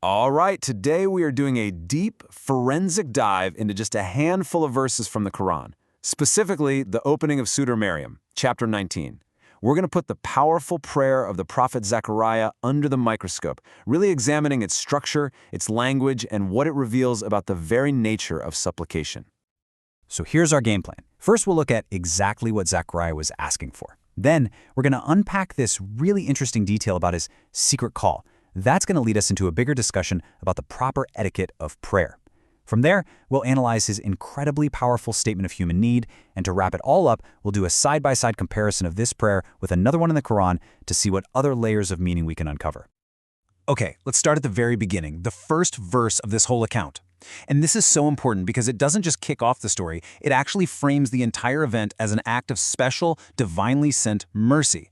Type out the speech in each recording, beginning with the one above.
All right, today we are doing a deep, forensic dive into just a handful of verses from the Qur'an, specifically the opening of Surah Maryam, chapter 19. We're going to put the powerful prayer of the Prophet Zakariya under the microscope, really examining its structure, its language, and what it reveals about the very nature of supplication. So here's our game plan. First, we'll look at exactly what Zakariya was asking for. Then, we're going to unpack this really interesting detail about his secret call. That's going to lead us into a bigger discussion about the proper etiquette of prayer. From there, we'll analyze his incredibly powerful statement of human need, and to wrap it all up, we'll do a side-by-side comparison of this prayer with another one in the Quran to see what other layers of meaning we can uncover. Okay, let's start at the very beginning, the first verse of this whole account. And this is so important because it doesn't just kick off the story, it actually frames the entire event as an act of special, divinely sent mercy.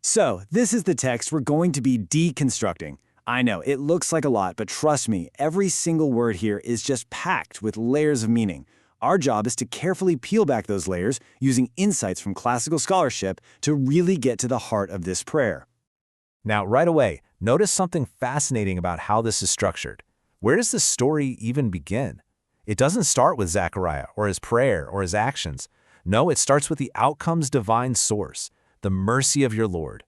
So, this is the text we're going to be deconstructing. I know, it looks like a lot, but trust me, every single word here is just packed with layers of meaning. Our job is to carefully peel back those layers using insights from classical scholarship to really get to the heart of this prayer. Now, right away, notice something fascinating about how this is structured. Where does the story even begin? It doesn't start with Zakariya or his prayer or his actions. No, it starts with the outcome's divine source, the mercy of your Lord.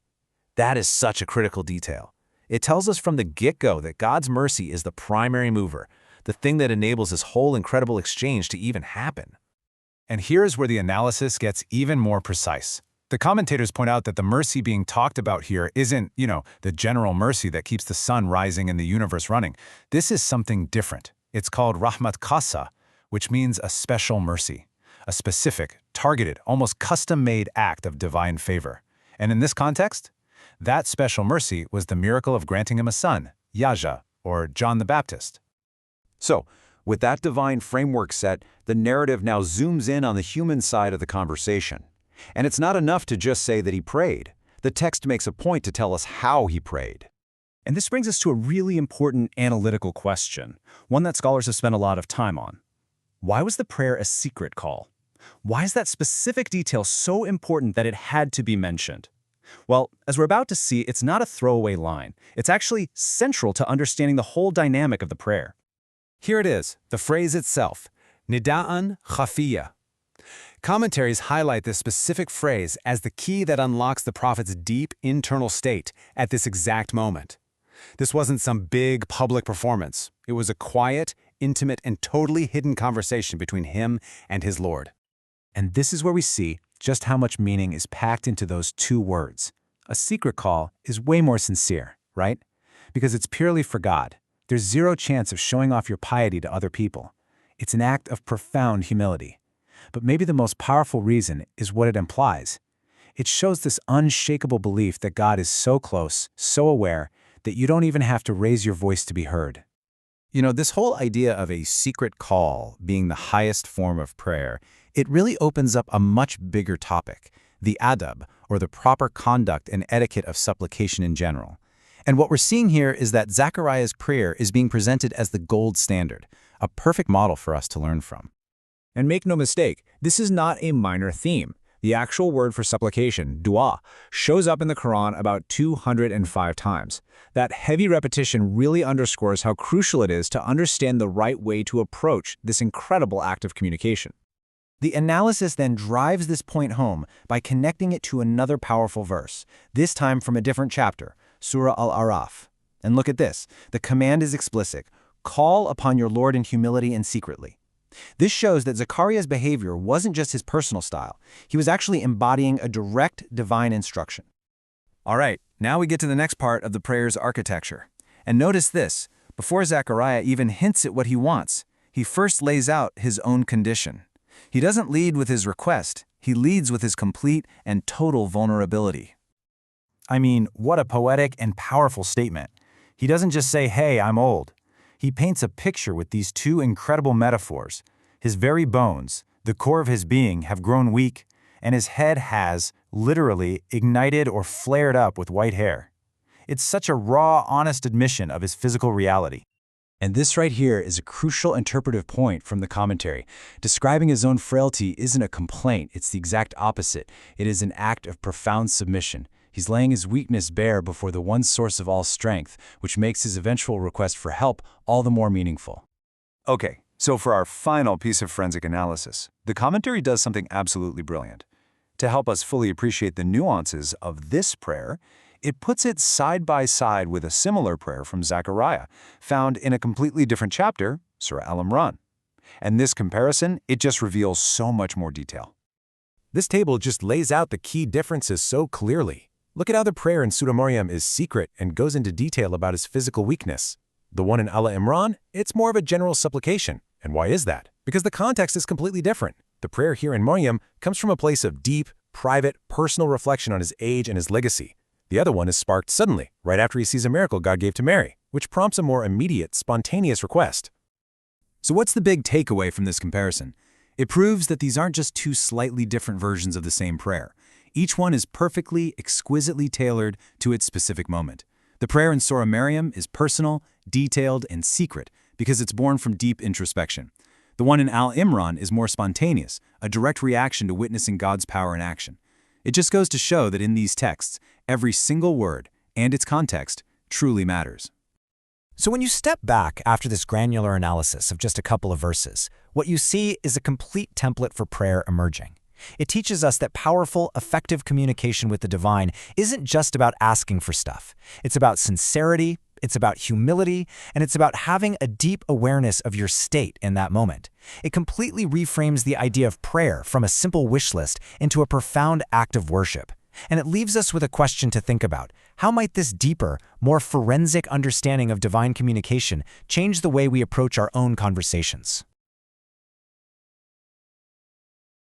That is such a critical detail. It tells us from the get-go that God's mercy is the primary mover, the thing that enables this whole incredible exchange to even happen. And here's where the analysis gets even more precise. The commentators point out that the mercy being talked about here isn't, the general mercy that keeps the sun rising and the universe running. This is something different. It's called rahmat khassa, which means a special mercy, a specific, targeted, almost custom-made act of divine favor. And in this context, that special mercy was the miracle of granting him a son, Yahya, or John the Baptist. So, with that divine framework set, the narrative now zooms in on the human side of the conversation. And it's not enough to just say that he prayed. The text makes a point to tell us how he prayed. And this brings us to a really important analytical question, one that scholars have spent a lot of time on. Why was the prayer a secret call? Why is that specific detail so important that it had to be mentioned? Well, as we're about to see, it's not a throwaway line. It's actually central to understanding the whole dynamic of the prayer. Here it is, the phrase itself, nida'an khafiyya. Commentaries highlight this specific phrase as the key that unlocks the prophet's deep internal state at this exact moment. This wasn't some big public performance. It was a quiet, intimate, and totally hidden conversation between him and his Lord. And this is where we see just how much meaning is packed into those two words. A secret call is way more sincere, right? Because it's purely for God. There's zero chance of showing off your piety to other people. It's an act of profound humility. But maybe the most powerful reason is what it implies. It shows this unshakable belief that God is so close, so aware, that you don't even have to raise your voice to be heard. This whole idea of a secret call being the highest form of prayer, it really opens up a much bigger topic, the adab, or the proper conduct and etiquette of supplication in general. And what we're seeing here is that Zakariya's prayer is being presented as the gold standard, a perfect model for us to learn from. And make no mistake, this is not a minor theme. The actual word for supplication, dua, shows up in the Quran about 205 times. That heavy repetition really underscores how crucial it is to understand the right way to approach this incredible act of communication. The analysis then drives this point home by connecting it to another powerful verse, this time from a different chapter, Surah Al-Araf. And look at this. The command is explicit. Call upon your Lord in humility and secretly. This shows that Zakariya's behavior wasn't just his personal style. He was actually embodying a direct divine instruction. All right, now we get to the next part of the prayer's architecture. And notice this. Before Zakariya even hints at what he wants, he first lays out his own condition. He doesn't lead with his request. He leads with his complete and total vulnerability. I mean, what a poetic and powerful statement. He doesn't just say, "Hey, I'm old." He paints a picture with these two incredible metaphors. His very bones, the core of his being, have grown weak, and his head has, literally, ignited or flared up with white hair. It's such a raw, honest admission of his physical reality. And this right here is a crucial interpretive point from the commentary. Describing his own frailty isn't a complaint, it's the exact opposite. It is an act of profound submission. He's laying his weakness bare before the one source of all strength, which makes his eventual request for help all the more meaningful. Okay, so for our final piece of forensic analysis, the commentary does something absolutely brilliant. To help us fully appreciate the nuances of this prayer, it puts it side by side with a similar prayer from Zakariya, found in a completely different chapter, Surah Al-Imran. And this comparison, it just reveals so much more detail. This table just lays out the key differences so clearly. Look at how the prayer in Surah Maryam is secret and goes into detail about his physical weakness. The one in Al-Imran, it's more of a general supplication. And why is that? Because the context is completely different. The prayer here in Maryam comes from a place of deep, private, personal reflection on his age and his legacy. The other one is sparked suddenly, right after he sees a miracle God gave to Mary, which prompts a more immediate, spontaneous request. So what's the big takeaway from this comparison? It proves that these aren't just two slightly different versions of the same prayer. Each one is perfectly, exquisitely tailored to its specific moment. The prayer in Surah Maryam is personal, detailed, and secret because it's born from deep introspection. The one in Al-Imran is more spontaneous, a direct reaction to witnessing God's power in action. It just goes to show that in these texts, every single word and its context truly matters. So when you step back after this granular analysis of just a couple of verses, what you see is a complete template for prayer emerging. It teaches us that powerful, effective communication with the divine isn't just about asking for stuff. It's about sincerity, it's about humility, and it's about having a deep awareness of your state in that moment. It completely reframes the idea of prayer from a simple wish list into a profound act of worship. And it leaves us with a question to think about. How might this deeper, more forensic understanding of divine communication change the way we approach our own conversations?